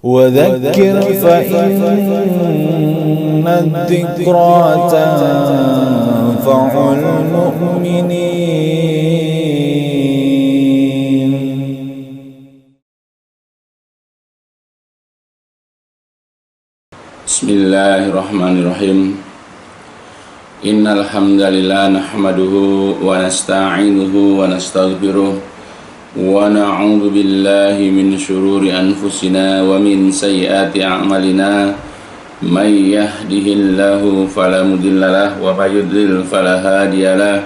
وذكر فإن الذكرى تنفع المؤمنين. Bismillahirrahmanirrahim. Innal hamdalillah nahmaduhu wa nasta'inuhu wa nastaghfiruh wa na'udzu billahi min syururi anfusina wa min sayyiati a'malina. May yahdihillahu fala mudhillalah wa may yudlil fala hadiyalah.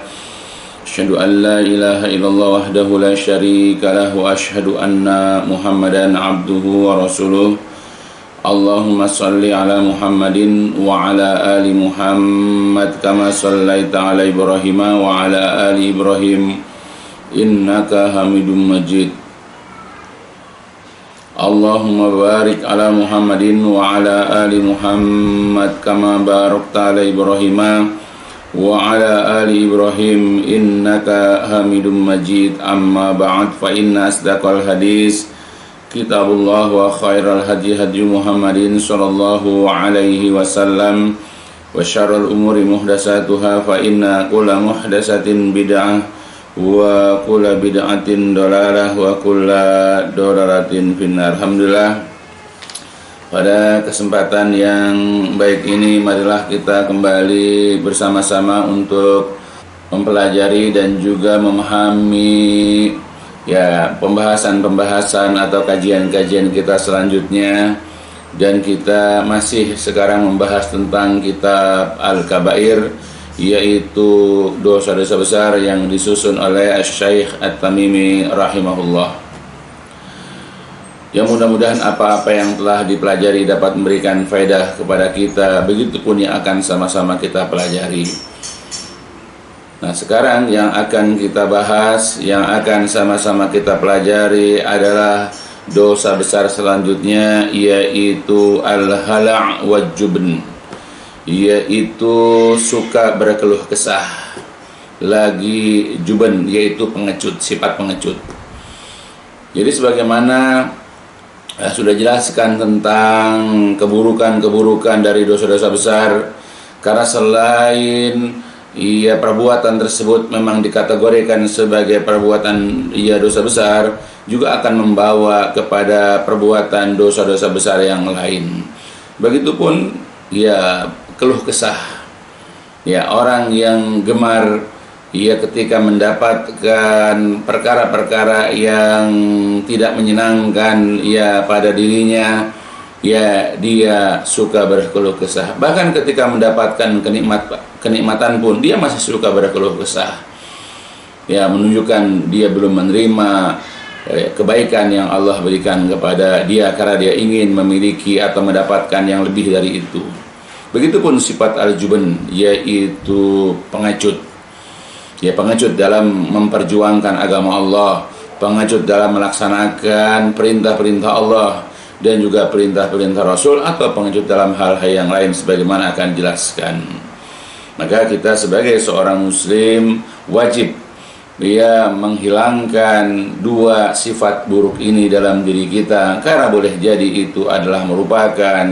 Asyhadu an la ilaha illallah wahdahu la syarika lah wa asyhadu anna Muhammadan abduhu wa rasuluh. Allahumma salli ala Muhammadin wa ala ali Muhammad kama sallaita ala Ibrahim wa ala ali Ibrahim innaka Hamidum Majid. Allahumma barik ala Muhammadin wa ala ali Muhammad kama barakta ala Ibrahim wa ala ali Ibrahim innaka Hamidum Majid. Amma ba'd, fa inna asdaqal hadis Kitabullah wa khairal hadi hadi Muhammadin sallallahu alaihi wasallam wa syarrul umuri muhdasatuhah fa inna kulla muhdasatin bid'ah wa kulla bid'atin dolalah wa kulla dolalatin finnar. Alhamdulillah, pada kesempatan yang baik ini marilah kita kembali bersama-sama untuk mempelajari dan juga memahami pembahasan atau kajian-kajian kita selanjutnya. Dan kita masih sekarang membahas tentang kitab Al-Kabair, yaitu dosa-dosa besar yang disusun oleh Asy-Syaikh At-Tamimi rahimahullah. Yang mudah-mudahan apa-apa yang telah dipelajari dapat memberikan faedah kepada kita, begitupun yang akan sama-sama kita pelajari. Nah, sekarang yang akan kita bahas, yang akan sama-sama kita pelajari adalah dosa besar selanjutnya, yaitu al-hala' wal-jubn, yaitu suka berkeluh kesah, lagi juben, yaitu pengecut, sifat pengecut. Jadi sebagaimana sudah jelaskan tentang keburukan-keburukan dari dosa-dosa besar, karena selain perbuatan tersebut memang dikategorikan sebagai perbuatan dosa besar, juga akan membawa kepada perbuatan dosa-dosa besar yang lain. Begitupun keluh kesah, orang yang gemar ketika mendapatkan perkara-perkara yang tidak menyenangkan pada dirinya, dia suka berkeluh kesah. Bahkan ketika mendapatkan kenikmatan pun dia masih suka berkeluh kesah, menunjukkan dia belum menerima kebaikan yang Allah berikan kepada dia, karena dia ingin memiliki atau mendapatkan yang lebih dari itu. Begitupun sifat al-juban, yaitu pengecut. Pengecut dalam memperjuangkan agama Allah, pengecut dalam melaksanakan perintah-perintah Allah dan juga perintah-perintah Rasul, atau pengecut dalam hal-hal yang lain sebagaimana akan dijelaskan. Maka kita sebagai seorang muslim wajib menghilangkan dua sifat buruk ini dalam diri kita, karena boleh jadi itu adalah merupakan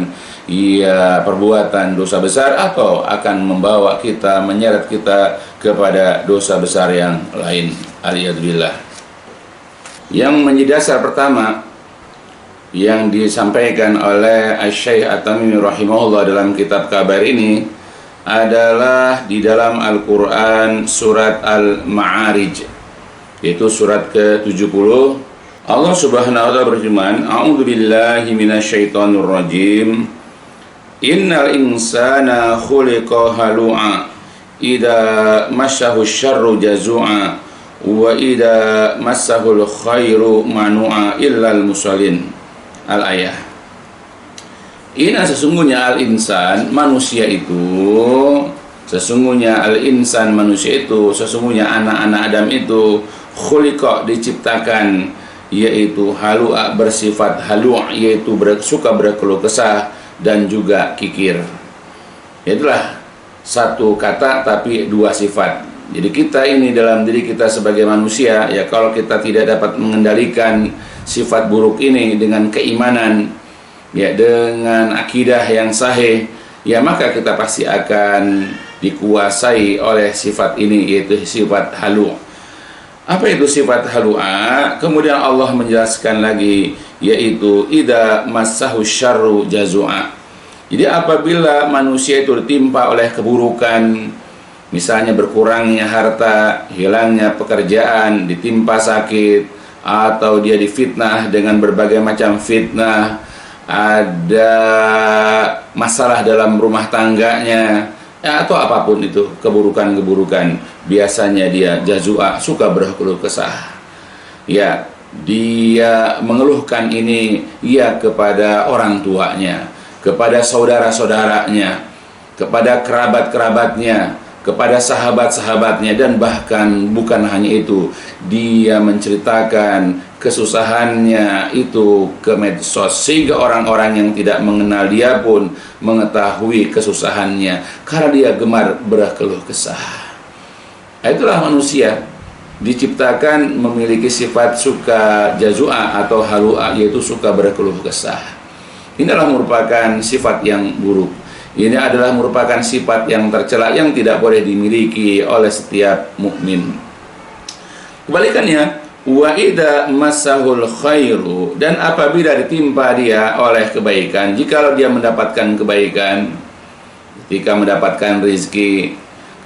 perbuatan dosa besar, atau akan membawa kita, menyeret kita kepada dosa besar yang lain. Alhamdulillah. Yang menjadi dasar pertama yang disampaikan oleh Asy-Syaikh At-Tamimi rahimahullah dalam kitab Kabair ini adalah di dalam Al-Quran surat Al-Ma'arij, yaitu surat ke-70. Allah subhanahu wa ta'ala berfirman, A'udzu billahi minasyaitonir rajim. Innal insana khuliqa halu'a idza massahu syarru jazu'a wa idza massahul khairu manu'a illal musallin. Al-ayah. Inna, sesungguhnya al-insan, manusia itu, sesungguhnya al-insan, manusia itu, sesungguhnya anak-anak Adam itu, khuliqa, diciptakan, yaitu halu'a, bersifat halu', yaitu suka berkeluh kesah dan juga kikir. Itulah satu kata tapi dua sifat. Jadi kita ini dalam diri kita sebagai manusia, kalau kita tidak dapat mengendalikan sifat buruk ini dengan keimanan, ya dengan akidah yang sahih, ya maka kita pasti akan dikuasai oleh sifat ini, yaitu sifat halu'. Apa itu sifat halu'a? Kemudian Allah menjelaskan lagi, yaitu idza massahu syarru jazu'a. Jadi apabila manusia itu ditimpa oleh keburukan, misalnya berkurangnya harta, hilangnya pekerjaan, ditimpa sakit, atau dia difitnah dengan berbagai macam fitnah, ada masalah dalam rumah tangganya, ya, atau apapun itu keburukan-keburukan, biasanya dia jazua, suka berkeluh kesah. Ya, dia mengeluhkan ini ya kepada orang tuanya, kepada saudara-saudaranya, kepada kerabat-kerabatnya, kepada sahabat-sahabatnya, dan bahkan bukan hanya itu, dia menceritakan kesusahannya itu ke medsos, sehingga orang-orang yang tidak mengenal dia pun mengetahui kesusahannya karena dia gemar berkeluh kesah. Itulah manusia diciptakan memiliki sifat suka jazua atau halua, yaitu suka berkeluh kesah. Ini adalah merupakan sifat yang buruk. Ini adalah merupakan sifat yang tercela yang tidak boleh dimiliki oleh setiap mukmin. Kebalikannya, wa idza massahul khairu, dan apabila ditimpa dia oleh kebaikan, jikalau dia mendapatkan kebaikan, ketika mendapatkan rezeki,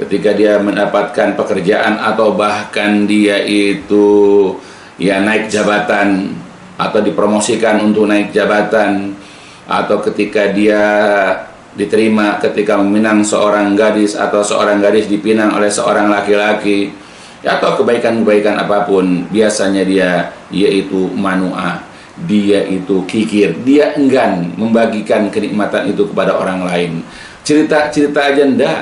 ketika dia mendapatkan pekerjaan, atau bahkan dia itu ya naik jabatan atau dipromosikan untuk naik jabatan, atau ketika dia diterima ketika meminang seorang gadis, atau seorang gadis dipinang oleh seorang laki-laki, atau kebaikan-kebaikan apapun, biasanya dia yaitu manu'a, dia itu kikir, dia enggan membagikan kenikmatan itu kepada orang lain. Cerita-cerita aja enggak,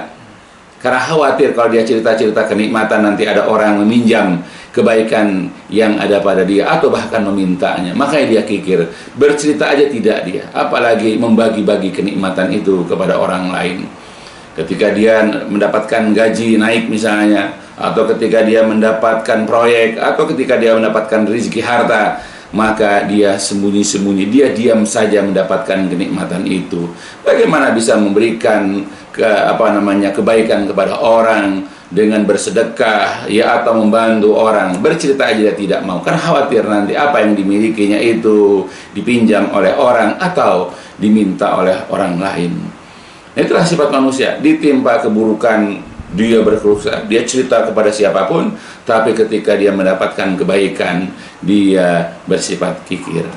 karena khawatir kalau dia cerita-cerita kenikmatan nanti ada orang meminjam kebaikan yang ada pada dia, atau bahkan memintanya, makanya dia kikir. Bercerita aja tidak dia, apalagi membagi-bagi kenikmatan itu kepada orang lain. Ketika dia mendapatkan gaji naik misalnya, atau ketika dia mendapatkan proyek, atau ketika dia mendapatkan rezeki harta, maka dia sembunyi-sembunyi, dia diam saja mendapatkan kenikmatan itu. Bagaimana bisa memberikan kebaikan kepada orang dengan bersedekah, ya, atau membantu orang? Bercerita aja dia tidak mau, karena khawatir nanti apa yang dimilikinya itu dipinjam oleh orang atau diminta oleh orang lain. Itulah sifat manusia, ditimpa keburukan dia berkeluh kesah, dia cerita kepada siapapun, tapi ketika dia mendapatkan kebaikan, dia bersifat kikir.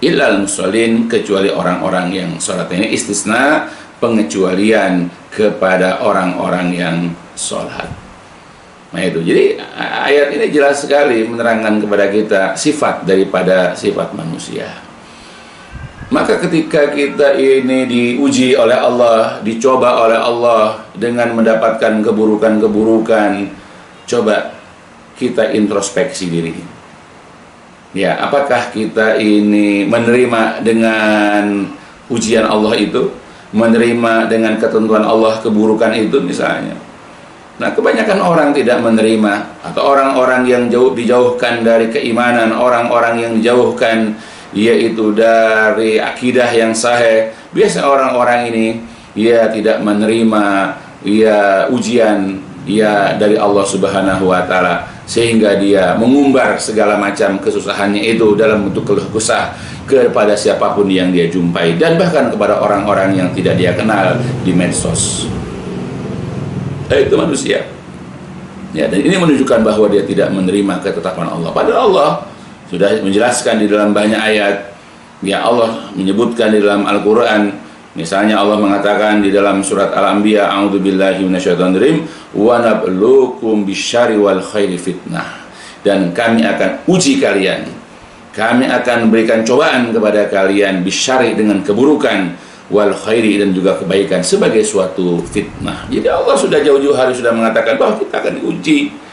Illal musallin, kecuali orang-orang yang sholat. Ini istisna, pengecualian kepada orang-orang yang sholat. Nah itu, jadi ayat ini jelas sekali menerangkan kepada kita sifat daripada sifat manusia. Maka ketika kita ini diuji oleh Allah, dicoba oleh Allah dengan mendapatkan keburukan-keburukan, coba kita introspeksi diri. Ya, apakah kita ini menerima dengan ujian Allah itu, menerima dengan ketentuan Allah keburukan itu misalnya. Nah, kebanyakan orang tidak menerima, atau orang-orang yang dijauhkan dari keimanan, orang-orang yang dijauhkan yaitu dari akidah yang sahih. Biasa orang-orang ini ya tidak menerima ya ujian ya dari Allah Subhanahu wa taala, sehingga dia mengumbar segala macam kesusahannya itu dalam bentuk keluh kesah kepada siapapun yang dia jumpai, dan bahkan kepada orang-orang yang tidak dia kenal di medsos. Itu manusia. Ya, dan ini menunjukkan bahwa dia tidak menerima ketetapan Allah. Padahal Allah sudah menjelaskan di dalam banyak ayat. Ya, Allah menyebutkan di dalam Al-Quran, misalnya Allah mengatakan di dalam surat Al-Anbiya, a'udzubillahi minasyaitonirrajim, wa nabluukum bisyarri wal khairi fitnah, dan kami akan uji kalian, kami akan berikan cobaan kepada kalian, bisyarri dengan keburukan, wal khairi dan juga kebaikan, sebagai suatu fitnah. Jadi Allah sudah jauh-jauh hari sudah mengatakan bahwa kita akan diuji.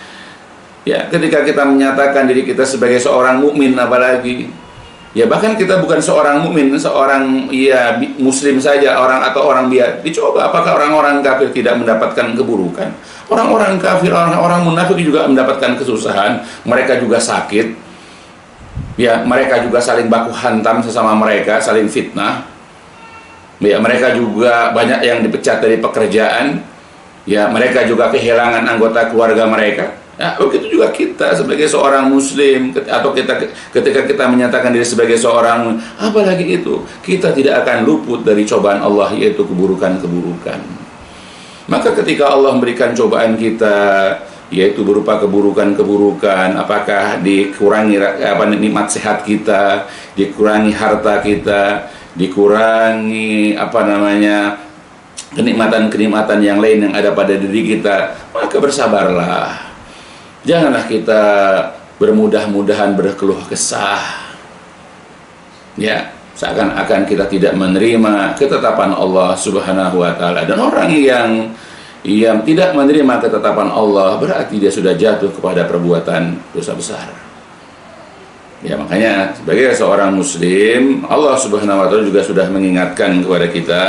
Ya, ketika kita menyatakan diri kita sebagai seorang mukmin, apalagi ya bahkan kita bukan seorang mukmin, seorang ya muslim saja, orang atau orang biasa, dicoba apakah orang-orang kafir tidak mendapatkan keburukan. Orang-orang kafir, orang-orang munafik juga mendapatkan kesusahan, mereka juga sakit. Ya, mereka juga saling baku hantam sesama mereka, saling fitnah. Ya, mereka juga banyak yang dipecat dari pekerjaan. Ya, mereka juga kehilangan anggota keluarga mereka. Ya, begitu juga kita sebagai seorang muslim, atau ketika kita menyatakan diri sebagai seorang, apalagi itu, kita tidak akan luput dari cobaan Allah, yaitu keburukan-keburukan. Maka ketika Allah memberikan cobaan kita, yaitu berupa keburukan-keburukan, apakah dikurangi nikmat sehat kita, dikurangi harta kita, dikurangi kenikmatan-kenikmatan yang lain yang ada pada diri kita, maka bersabarlah. Janganlah kita bermudah-mudahan berkeluh kesah. Ya, seakan-akan kita tidak menerima ketetapan Allah Subhanahu wa taala. Dan orang yang tidak menerima ketetapan Allah berarti dia sudah jatuh kepada perbuatan dosa besar. Ya, makanya sebagai seorang muslim, Allah Subhanahu wa taala juga sudah mengingatkan kepada kita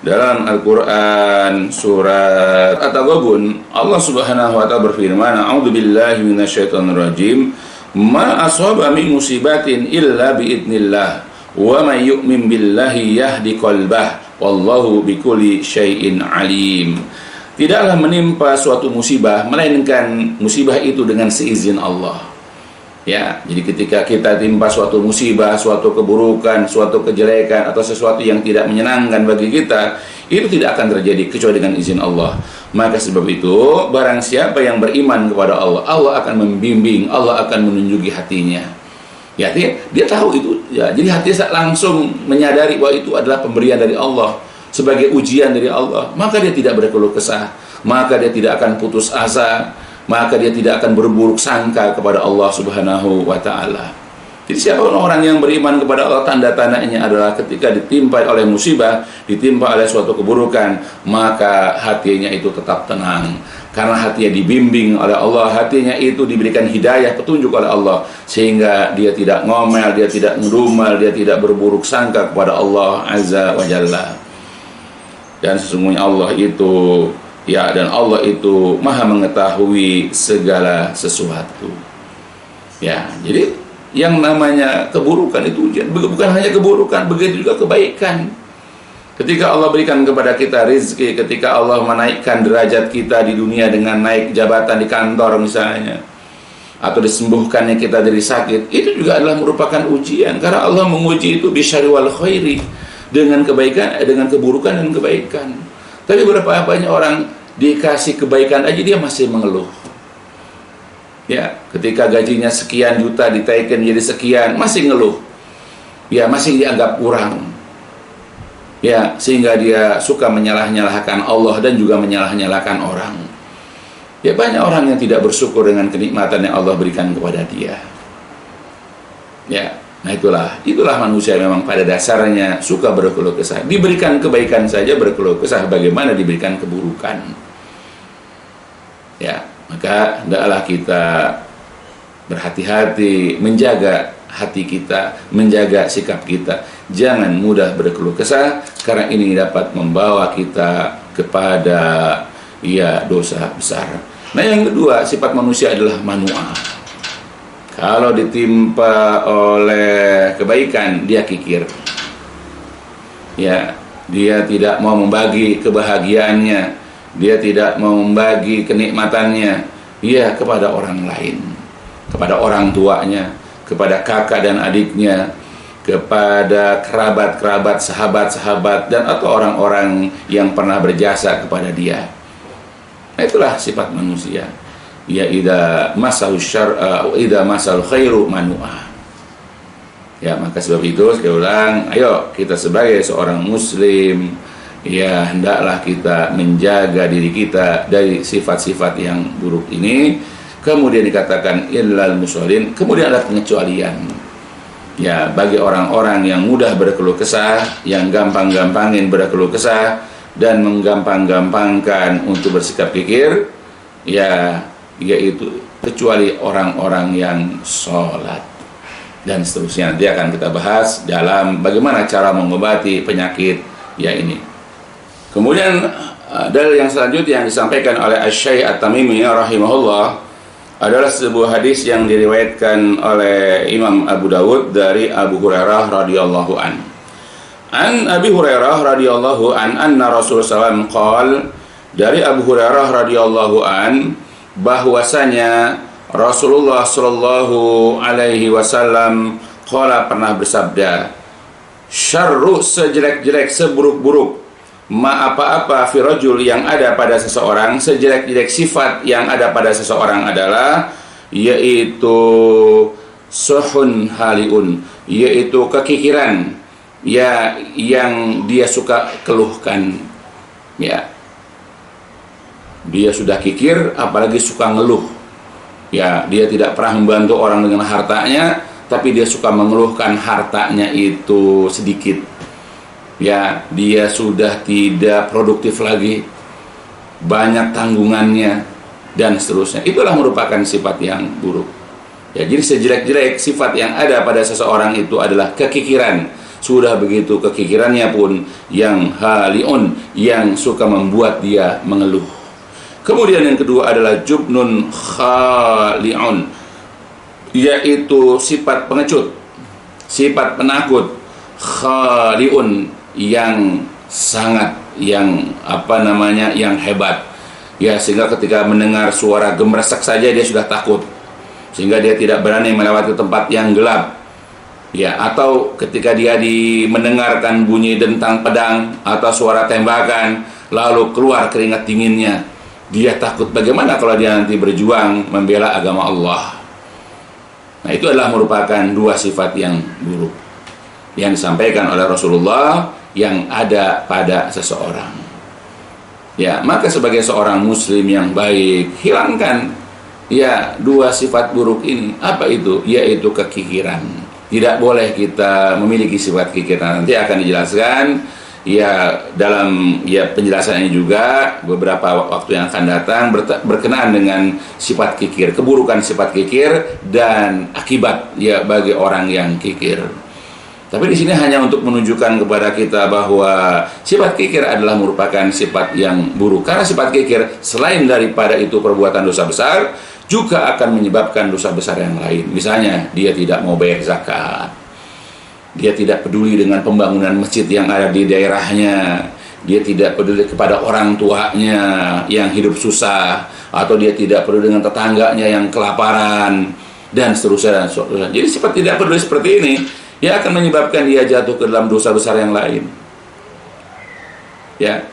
dalam Al-Qur'an surat At-Taghabun. Allah Subhanahu wa taala berfirman, "A'udzubillahi minasyaitonir rajim. Ma asaba min musibatin illa biidznillah, wa may yu'min billahi yahdi qalbah, wallahu bikulli syai'in alim." Tidaklah menimpa suatu musibah melainkan musibah itu dengan seizin Allah. Ya, jadi ketika kita timpa suatu musibah, suatu keburukan, suatu kejelekan atau sesuatu yang tidak menyenangkan bagi kita, itu tidak akan terjadi kecuali dengan izin Allah. Maka sebab itu, barang siapa yang beriman kepada Allah, Allah akan membimbing, Allah akan menunjuki hatinya. Ya, dia tahu itu. Ya, jadi hatinya langsung menyadari bahwa itu adalah pemberian dari Allah, sebagai ujian dari Allah. Maka dia tidak berkeluh kesah, maka dia tidak akan putus asa, maka dia tidak akan berburuk sangka kepada Allah Subhanahu wa taala. Jadi siapa orang yang beriman kepada Allah, tanda-tandanya adalah ketika ditimpa oleh musibah, ditimpa oleh suatu keburukan, maka hatinya itu tetap tenang. Karena hatinya dibimbing oleh Allah, hatinya itu diberikan hidayah, petunjuk oleh Allah, sehingga dia tidak ngomel, dia tidak ngedumel, dia tidak berburuk sangka kepada Allah Azza wa Jalla. Dan sesungguhnya Allah itu, dan Allah itu Maha mengetahui segala sesuatu. Ya, jadi yang namanya keburukan itu ujian. Bukan hanya keburukan, begitu juga kebaikan. Ketika Allah berikan kepada kita rezeki, ketika Allah menaikkan derajat kita di dunia dengan naik jabatan di kantor misalnya, atau disembuhkannya kita dari sakit, itu juga adalah merupakan ujian. Karena Allah menguji itu bisyarri wal khairi, dengan kebaikan, dengan keburukan dan kebaikan. Tapi berapa banyak orang dikasih kebaikan aja dia masih mengeluh. Ya, ketika gajinya sekian juta ditaikkan jadi sekian, masih ngeluh. Ya, masih dianggap kurang. Ya, sehingga dia suka menyalah-nyalahkan Allah dan juga menyalah-nyalahkan orang. Ya, banyak orang yang tidak bersyukur dengan kenikmatan yang Allah berikan kepada dia. Ya, nah itulah manusia memang pada dasarnya suka berkeluh kesah. Diberikan kebaikan saja berkeluh kesah, bagaimana diberikan keburukan. Ya, maka hendaklah kita berhati-hati menjaga hati kita, menjaga sikap kita. Jangan mudah berkeluh kesah, karena ini dapat membawa kita kepada dosa besar. Nah, yang kedua, sifat manusia adalah manu'ah. Kalau ditimpa oleh kebaikan, dia kikir. Ya, dia tidak mau membagi kebahagiaannya, dia tidak mau membagi kenikmatannya kepada orang lain, kepada orang tuanya, kepada kakak dan adiknya, kepada kerabat-kerabat, sahabat-sahabat, dan atau orang-orang yang pernah berjasa kepada dia. Nah, itulah sifat manusia. Ya, idza masal syar'a wa idza masal khairu manu'ah. Ya, maka sebab itu sekali ulang, ayo kita sebagai seorang muslim, ya hendaklah kita menjaga diri kita dari sifat-sifat yang buruk ini. Kemudian dikatakan illal musallin, kemudian ada pengecualian. Ya, bagi orang-orang yang mudah berkeluh kesah, yang gampang-gampangin berkeluh kesah dan menggampang-gampangkan untuk bersikap kikir, yaitu kecuali orang-orang yang sholat dan seterusnya. Nanti akan kita bahas dalam bagaimana cara mengobati penyakit ini. Kemudian dalil yang selanjutnya yang disampaikan oleh Asy-Syaikh At-Tamimi rahimahullah, adalah sebuah hadis yang diriwayatkan oleh Imam Abu Dawud dari Abu Hurairah radhiyallahu an. An Abi Hurairah radhiyallahu an anna Rasulullah SAW qala, dari Abu Hurairah radhiyallahu an bahwasanya Rasulullah sallallahu alaihi wasallam qala pernah bersabda, syarru sejelek-jelek, seburuk-buruk, ma apa-apa firajul yang ada pada seseorang, sejelek-jelek sifat yang ada pada seseorang adalah yaitu suhun haliun, yaitu kekikiran ya yang dia suka keluhkan. Ya, dia sudah kikir apalagi suka ngeluh. Ya, dia tidak pernah membantu orang dengan hartanya, tapi dia suka mengeluhkan hartanya itu sedikit. Ya, dia sudah tidak produktif lagi, banyak tanggungannya, dan seterusnya. Itulah merupakan sifat yang buruk. Ya, jadi sejelek-jelek sifat yang ada pada seseorang itu adalah kekikiran. Sudah begitu kekikirannya pun yang haliun, yang suka membuat dia mengeluh. Kemudian yang kedua adalah jubnun khali'un, yaitu sifat pengecut, sifat penakut, khali'un, yang sangat, yang yang hebat. Ya, sehingga ketika mendengar suara gemeresek saja dia sudah takut, sehingga dia tidak berani melewati tempat yang gelap. Ya, atau ketika dia mendengarkan bunyi dentang pedang atau suara tembakan, lalu keluar keringat dinginnya, dia takut bagaimana kalau dia nanti berjuang membela agama Allah. Nah, itu adalah merupakan dua sifat yang buruk yang disampaikan oleh Rasulullah yang ada pada seseorang. Ya, maka sebagai seorang muslim yang baik, hilangkan ya dua sifat buruk ini. Apa itu? Yaitu kekikiran. Tidak boleh kita memiliki sifat kikir. Nanti akan dijelaskan ya dalam penjelasan ini juga beberapa waktu yang akan datang berkenaan dengan sifat kikir, keburukan sifat kikir dan akibat ya bagi orang yang kikir. Tapi di sini hanya untuk menunjukkan kepada kita bahwa sifat kikir adalah merupakan sifat yang buruk. Karena sifat kikir selain daripada itu perbuatan dosa besar, juga akan menyebabkan dosa besar yang lain. Misalnya dia tidak mau bayar zakat, dia tidak peduli dengan pembangunan masjid yang ada di daerahnya, dia tidak peduli kepada orang tuanya yang hidup susah, atau dia tidak peduli dengan tetangganya yang kelaparan, dan seterusnya dan seterusnya. Jadi sifat tidak peduli seperti ini ya akan menyebabkan dia jatuh ke dalam dosa besar yang lain. Ya,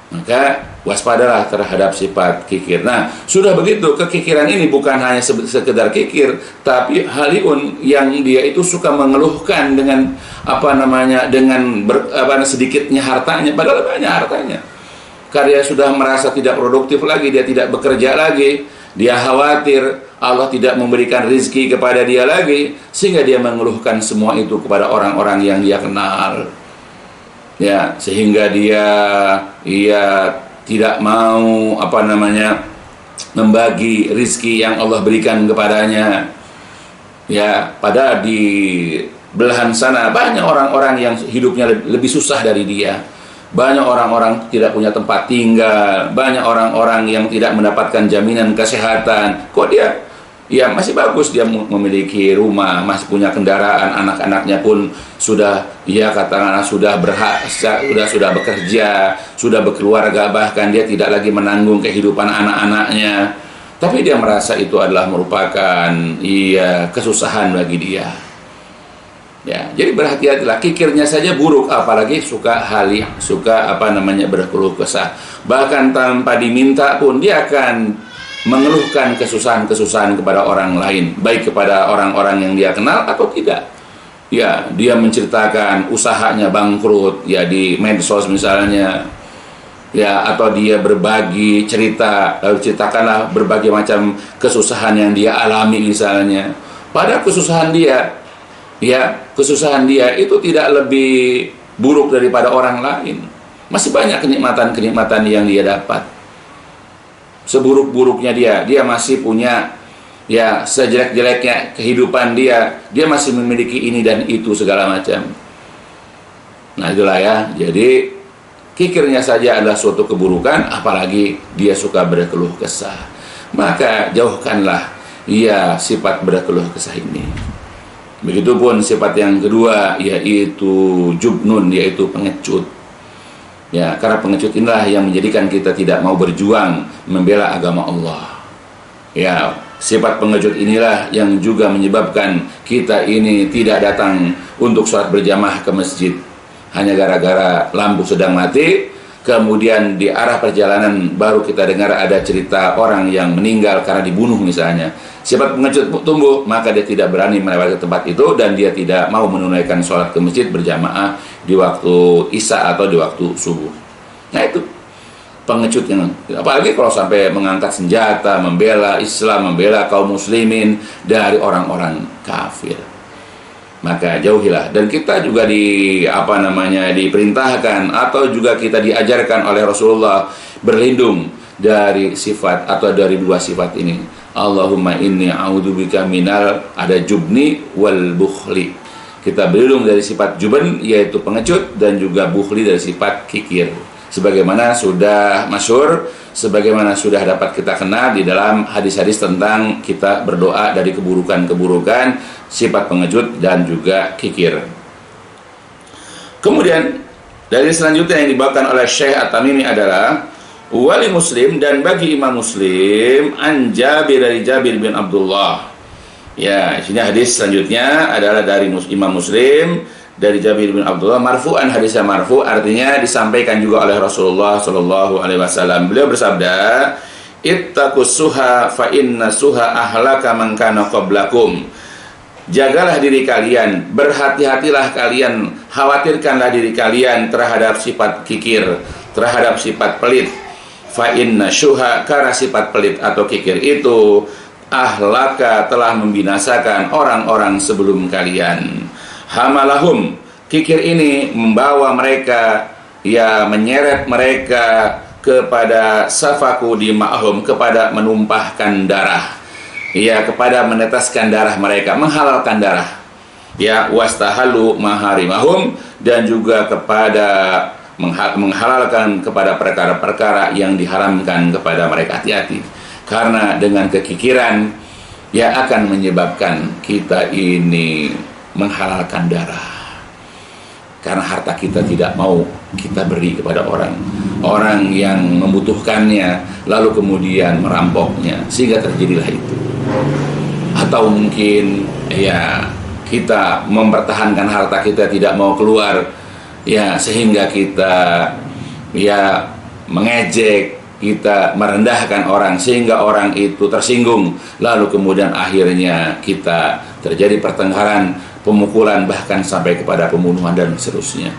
maka waspadalah terhadap sifat kikir. Nah, sudah begitu, kekikiran ini bukan hanya sekedar kikir, tapi haliun, yang dia itu suka mengeluhkan dengan sedikitnya hartanya, padahal banyak hartanya. Karena dia sudah merasa tidak produktif lagi, dia tidak bekerja lagi, dia khawatir Allah tidak memberikan rizki kepada dia lagi, sehingga dia mengeluhkan semua itu kepada orang-orang yang dia kenal. Ya, sehingga dia tidak mau membagi rizki yang Allah berikan kepadanya. Ya, padahal di belahan sana banyak orang-orang yang hidupnya lebih susah dari dia. Banyak orang-orang tidak punya tempat tinggal, banyak orang-orang yang tidak mendapatkan jaminan kesehatan. Kok dia masih bagus, dia memiliki rumah, masih punya kendaraan, anak-anaknya pun sudah katakanlah sudah bekerja, sudah berkeluarga, bahkan dia tidak lagi menanggung kehidupan anak-anaknya. Tapi dia merasa itu adalah merupakan kesusahan bagi dia. Ya, jadi berhati-hatilah, kikirnya saja buruk, apalagi suka berkeluh kesah. Bahkan tanpa diminta pun dia akan mengeluhkan kesusahan-kesusahan kepada orang lain, baik kepada orang-orang yang dia kenal atau tidak. Ya, dia menceritakan usahanya bangkrut ya di medsos misalnya. Ya, atau dia berbagi cerita, lalu ceritakanlah berbagai macam kesusahan yang dia alami misalnya. Pada kesusahan dia itu tidak lebih buruk daripada orang lain. Masih banyak kenikmatan-kenikmatan yang dia dapat. Seburuk-buruknya dia masih punya sejelek-jeleknya kehidupan dia masih memiliki ini dan itu segala macam. Nah, itulah ya. Jadi kikirnya saja adalah suatu keburukan, apalagi dia suka berkeluh kesah. Maka jauhkanlah ya sifat berkeluh kesah ini. Begitupun sifat yang kedua yaitu jubnun, yaitu pengecut. Ya, karena pengecut inilah yang menjadikan kita tidak mau berjuang membela agama Allah. Ya, sifat pengecut inilah yang juga menyebabkan kita ini tidak datang untuk sholat berjamaah ke masjid hanya gara-gara lampu sedang mati. Kemudian di arah perjalanan baru kita dengar ada cerita orang yang meninggal karena dibunuh misalnya. Sifat pengecut tumbuh, maka dia tidak berani melewati tempat itu dan dia tidak mau menunaikan sholat ke masjid berjamaah di waktu isya atau di waktu subuh. Nah itu pengecut yang, apalagi kalau sampai mengangkat senjata, membela Islam, membela kaum muslimin dari orang-orang kafir. Maka jauhilah. Dan kita juga diperintahkan atau juga kita diajarkan oleh Rasulullah berlindung dari sifat atau dari dua sifat ini. Allahumma inni a'udzubika minal ada jubni wal bukhli. Kita berlindung dari sifat juban yaitu pengecut dan juga bukhli dari sifat kikir. Sebagaimana sudah masyhur, sebagaimana sudah dapat kita kenal di dalam hadis-hadis tentang kita berdoa dari keburukan-keburukan sifat pengecut dan juga kikir. Kemudian dari selanjutnya yang dibawakan oleh Syekh At-Tamimi adalah wali Muslim dan bagi Imam Muslim an Jabir dari Jabir bin Abdullah. Ya, sini hadis selanjutnya adalah dari Imam Muslim dari Jabir bin Abdullah marfu'an, hadisnya marfu' artinya disampaikan juga oleh Rasulullah sallallahu alaihi wasallam. Beliau bersabda, "Ittaqus suha fa inna suha ahlaka man kana qablakum." Jagalah diri kalian, berhati-hatilah kalian, khawatirkanlah diri kalian terhadap sifat kikir, terhadap sifat pelit. Fa inna syuha, karena sifat pelit atau kikir itu ahlaka telah membinasakan orang-orang sebelum kalian. Hamalahum, kikir ini membawa mereka, ya menyeret mereka kepada safaku dima'hum, kepada menumpahkan darah, ya kepada menetaskan darah mereka, menghalalkan darah, ya wastahalu maharimahum, dan juga kepada menghalalkan kepada perkara-perkara yang diharamkan kepada mereka. Hati-hati, karena dengan kekikiran ya akan menyebabkan kita ini menghalalkan darah, karena harta kita tidak mau kita beri kepada orang yang membutuhkannya, lalu kemudian merampoknya, sehingga terjadilah itu. Atau mungkin ya kita mempertahankan harta kita, tidak mau keluar, ya sehingga kita ya mengejek, kita merendahkan orang sehingga orang itu tersinggung, lalu kemudian akhirnya kita terjadi pertengkaran, pemukulan, bahkan sampai kepada pembunuhan dan seterusnya.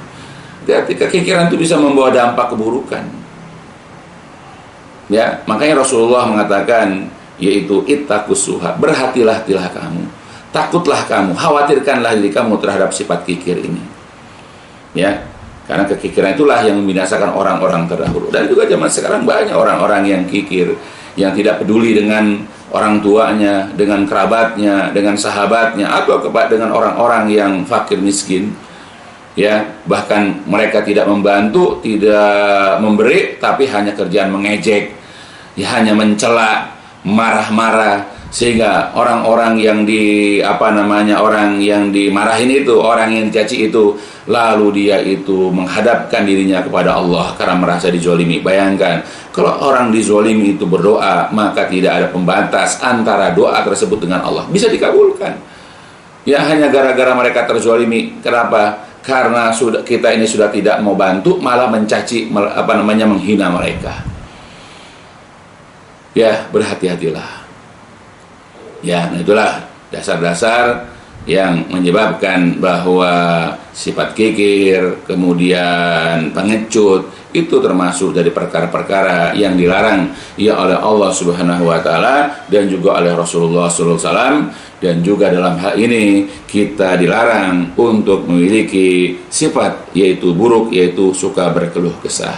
Jadi kekikiran itu bisa membawa dampak keburukan. Ya, makanya Rasulullah mengatakan yaitu ittaqus suha, berhati-hatilah kamu, takutlah kamu, khawatirkanlah diri kamu terhadap sifat kikir ini. Ya, karena kekikiran itulah yang membinasakan orang-orang terdahulu. Dan juga zaman sekarang banyak orang-orang yang kikir, yang tidak peduli dengan orang tuanya, dengan kerabatnya, dengan sahabatnya, atau dengan orang-orang yang fakir miskin. Ya, bahkan mereka tidak membantu, tidak memberi, tapi hanya kerjaan mengejek, ya hanya mencela, marah-marah, sehingga orang-orang yang orang yang dimarahin itu, orang yang dicaci itu, lalu dia itu menghadapkan dirinya kepada Allah karena merasa dizolimi. Bayangkan kalau orang dizolimi itu berdoa, maka tidak ada pembatas antara doa tersebut dengan Allah, bisa dikabulkan. Ya hanya gara-gara mereka terzolimi. Kenapa? Karena kita ini sudah tidak mau bantu, malah mencaci, menghina mereka. Ya, berhati-hatilah. Ya, nah itulah dasar-dasar yang menyebabkan bahwa sifat kikir, kemudian pengecut, itu termasuk dari perkara-perkara yang dilarang ya oleh Allah Subhanahu wa taala dan juga oleh Rasulullah sallallahu alaihi wasallam. Dan juga dalam hal ini kita dilarang untuk memiliki sifat yaitu buruk, yaitu suka berkeluh kesah.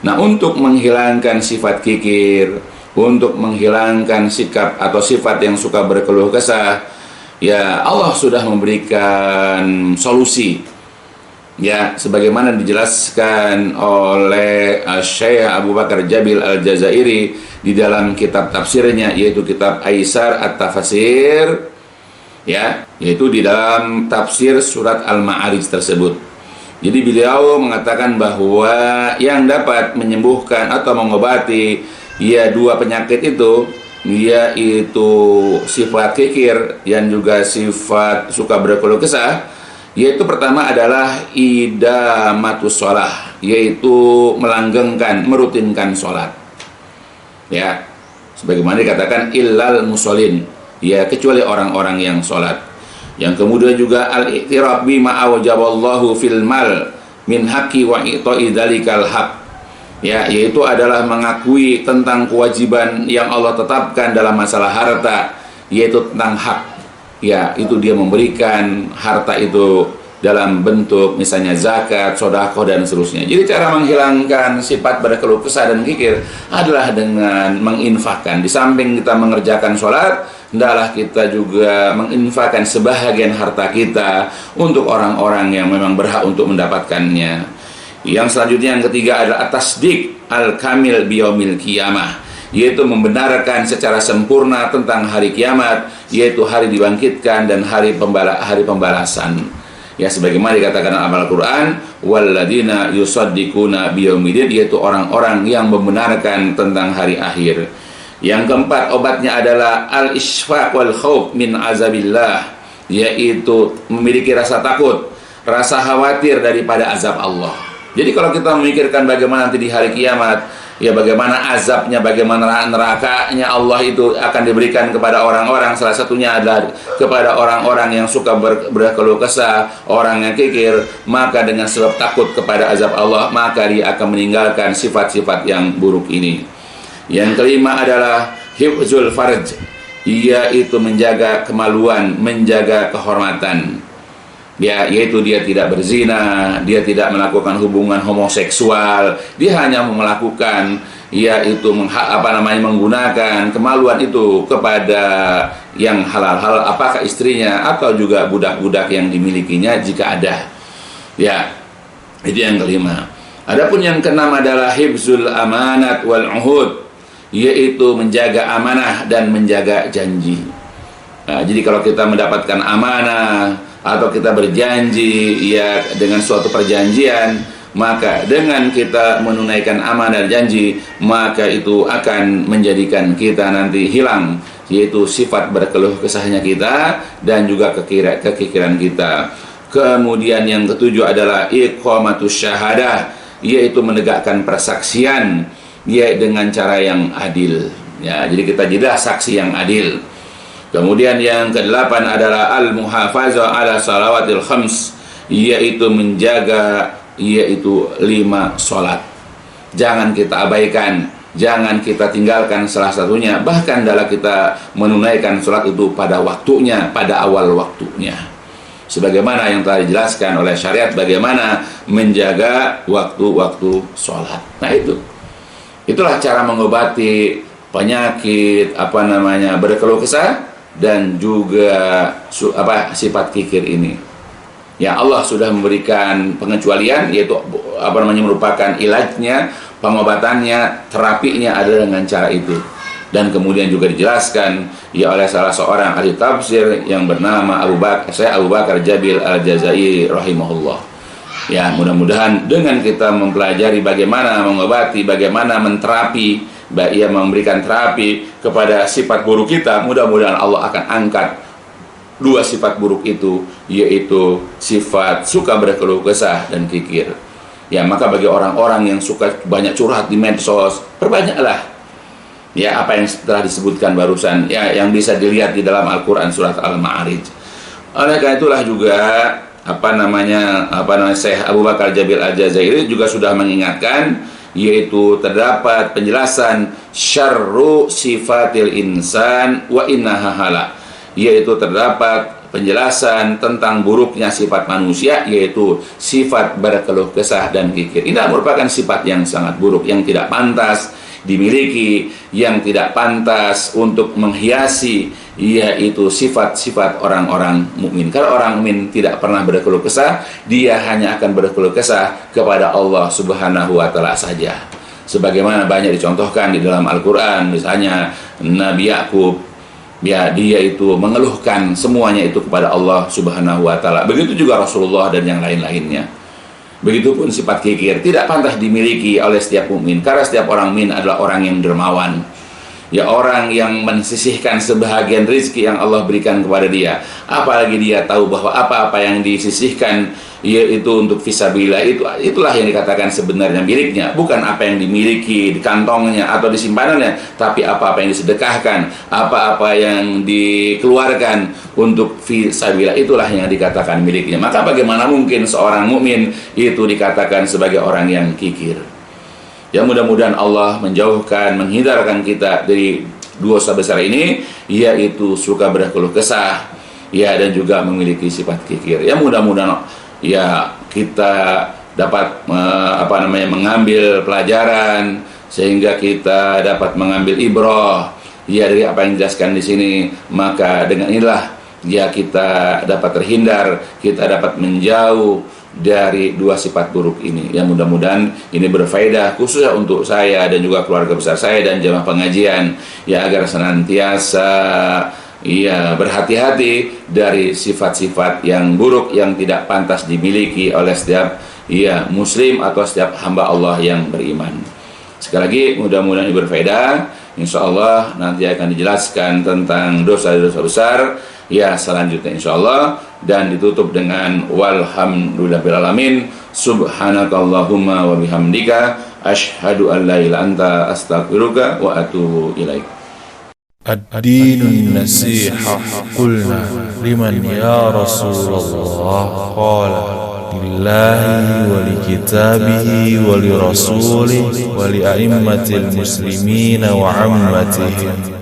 Nah, untuk menghilangkan sifat kikir, untuk menghilangkan sikap atau sifat yang suka berkeluh kesah, ya Allah sudah memberikan solusi. Ya, sebagaimana dijelaskan oleh Syekh Abu Bakar Jabil Al-Jazairi di dalam kitab tafsirnya, yaitu kitab Aisar At-Tafasir, ya, yaitu di dalam tafsir surat Al-Ma'arij tersebut. Jadi beliau mengatakan bahwa yang dapat menyembuhkan atau mengobati ya dua penyakit itu, yaitu sifat kikir yang juga sifat suka berkeluh kesah, yaitu pertama adalah idamatus sholah, yaitu melanggengkan, merutinkan sholat. Ya, sebagaimana dikatakan illal musholin, ya kecuali orang-orang yang sholat. Yang kemudian juga al-i'tiraf bima awjaballahu fil mal min haqqi wa ita'i dzalikal haq. Ya, yaitu adalah mengakui tentang kewajiban yang Allah tetapkan dalam masalah harta, yaitu tentang hak. Ya, itu dia memberikan harta itu dalam bentuk misalnya zakat, sedekah dan seterusnya. Jadi cara menghilangkan sifat berkeluh kesah dan kikir adalah dengan menginfakkan. Di samping kita mengerjakan sholat, hendaklah kita juga menginfakkan sebahagian harta kita untuk orang-orang yang memang berhak untuk mendapatkannya. Yang selanjutnya, yang ketiga adalah tasdik al-kamil biyaumil qiyamah, yaitu membenarkan secara sempurna tentang hari kiamat, yaitu hari dibangkitkan dan hari pembalasan. Ya, sebagaimana dikatakan dalam Al-Quran, walladzina yusaddiquna biyaumiddin, yaitu orang-orang yang membenarkan tentang hari akhir. Yang keempat, obatnya adalah al-isfaq wal khauf min azabillah, yaitu memiliki rasa takut, rasa khawatir daripada azab Allah. Jadi kalau kita memikirkan bagaimana nanti di hari kiamat, ya bagaimana azabnya, bagaimana nerakanya Allah itu akan diberikan kepada orang-orang, salah satunya adalah kepada orang-orang yang suka berkeluh kesah, orang yang kikir, maka dengan sebab takut kepada azab Allah, maka dia akan meninggalkan sifat-sifat yang buruk ini. Yang kelima adalah hifzul farj, yaitu menjaga kemaluan, menjaga kehormatan. Ya, yaitu dia tidak berzina, dia tidak melakukan hubungan homoseksual, dia hanya melakukan yaitu menggunakan kemaluan itu kepada yang halal-halal, apakah istrinya atau juga budak-budak yang dimilikinya jika ada. Ya, itu yang kelima. Adapun yang keenam adalah hifzul amanat wal uhud, yaitu menjaga amanah dan menjaga janji. Nah, jadi kalau kita mendapatkan amanah atau kita berjanji ya dengan suatu perjanjian, maka dengan kita menunaikan amanah dan janji, maka itu akan menjadikan kita nanti hilang yaitu sifat berkeluh kesahnya kita dan juga kekikiran kita. Kemudian yang ketujuh adalah iqamatus syahadah, yaitu menegakkan persaksian ya dengan cara yang adil. Ya, jadi kita jadilah saksi yang adil. Kemudian yang kedelapan adalah al-muhafazah ala salawatil khams, yaitu menjaga yaitu 5 sholat. Jangan kita abaikan, jangan kita tinggalkan salah satunya, bahkan dalam kita menunaikan sholat itu pada waktunya, pada awal waktunya. Sebagaimana yang telah dijelaskan oleh syariat bagaimana menjaga waktu-waktu sholat. Nah itulah cara mengobati penyakit berkeluh kesah dan juga sifat kikir ini. Ya, Allah sudah memberikan pengecualian, yaitu merupakan ilajnya, pengobatannya, terapinya adalah dengan cara itu. Dan kemudian juga dijelaskan ya oleh salah seorang ahli tafsir yang bernama Syekh Abu Bakar Jabil Al-Jazairi rahimahullah. Ya, mudah-mudahan dengan kita mempelajari bagaimana mengobati, bagaimana menterapi, ia memberikan terapi kepada sifat buruk kita, mudah-mudahan Allah akan angkat 2 sifat buruk itu, yaitu sifat suka berkeluh kesah dan kikir. Ya, maka bagi orang-orang yang suka banyak curhat di medsos, perbanyaklah ya apa yang telah disebutkan barusan, ya yang bisa dilihat di dalam Al-Quran surat Al-Ma'arij. Oleh karena itulah juga Syekh Abu Bakar Jabil Al-Jazairi juga sudah mengingatkan, yaitu terdapat penjelasan syarru sifatil insan wa innaha hala, yaitu terdapat penjelasan tentang buruknya sifat manusia, yaitu sifat berkeluh kesah dan kikir. Ini merupakan sifat yang sangat buruk, yang tidak pantas dimiliki, yang tidak pantas untuk menghiasi yaitu sifat-sifat orang-orang mukmin. Kalau orang mukmin tidak pernah berkeluh kesah, dia hanya akan berkeluh kesah kepada Allah Subhanahu wa taala saja. Sebagaimana banyak dicontohkan di dalam Al-Qur'an, misalnya Nabi Yakub, ya, dia itu mengeluhkan semuanya itu kepada Allah Subhanahu wa taala. Begitu juga Rasulullah dan yang lain-lainnya. Begitupun sifat kikir tidak pantas dimiliki oleh setiap mukmin, karena setiap orang mukmin adalah orang yang dermawan. Ya, orang yang mensisihkan sebahagian rezeki yang Allah berikan kepada dia. Apalagi dia tahu bahwa apa-apa yang disisihkan yaitu untuk fisabilillah, itulah yang dikatakan sebenarnya miliknya. Bukan apa yang dimiliki di kantongnya atau di simpanannya, tapi apa-apa yang disedekahkan, apa-apa yang dikeluarkan untuk fisabilillah, itulah yang dikatakan miliknya. Maka bagaimana mungkin seorang mukmin itu dikatakan sebagai orang yang kikir? Ya, mudah-mudahan Allah menjauhkan, menghindarkan kita dari dosa besar ini, yaitu suka berkeluh kesah, ya, dan juga memiliki sifat kikir. Ya, mudah-mudahan ya kita dapat mengambil pelajaran, sehingga kita dapat mengambil ibrah ya dari apa yang dijelaskan di sini. Maka dengan inilah ya kita dapat terhindar, kita dapat menjauh dari dua sifat buruk ini. Ya, mudah-mudahan ini berfaedah khususnya untuk saya dan juga keluarga besar saya dan jemaah pengajian, ya, agar senantiasa ya berhati-hati dari sifat-sifat yang buruk yang tidak pantas dimiliki oleh setiap ya muslim atau setiap hamba Allah yang beriman. Sekali lagi mudah-mudahan ini berfaedah. Insyaallah nanti akan dijelaskan tentang dosa-dosa besar ya selanjutnya insyaallah, dan ditutup dengan walhamdulillahil alamin. Subhanakallahumma wa bihamdika asyhadu an la ilaha illa anta astaghfiruka wa atubu ilaik. الدين النصيحة قلنا لمن يا رسول الله قال لله ولكتابه ولرسوله ولأئمة المسلمين وعمتهم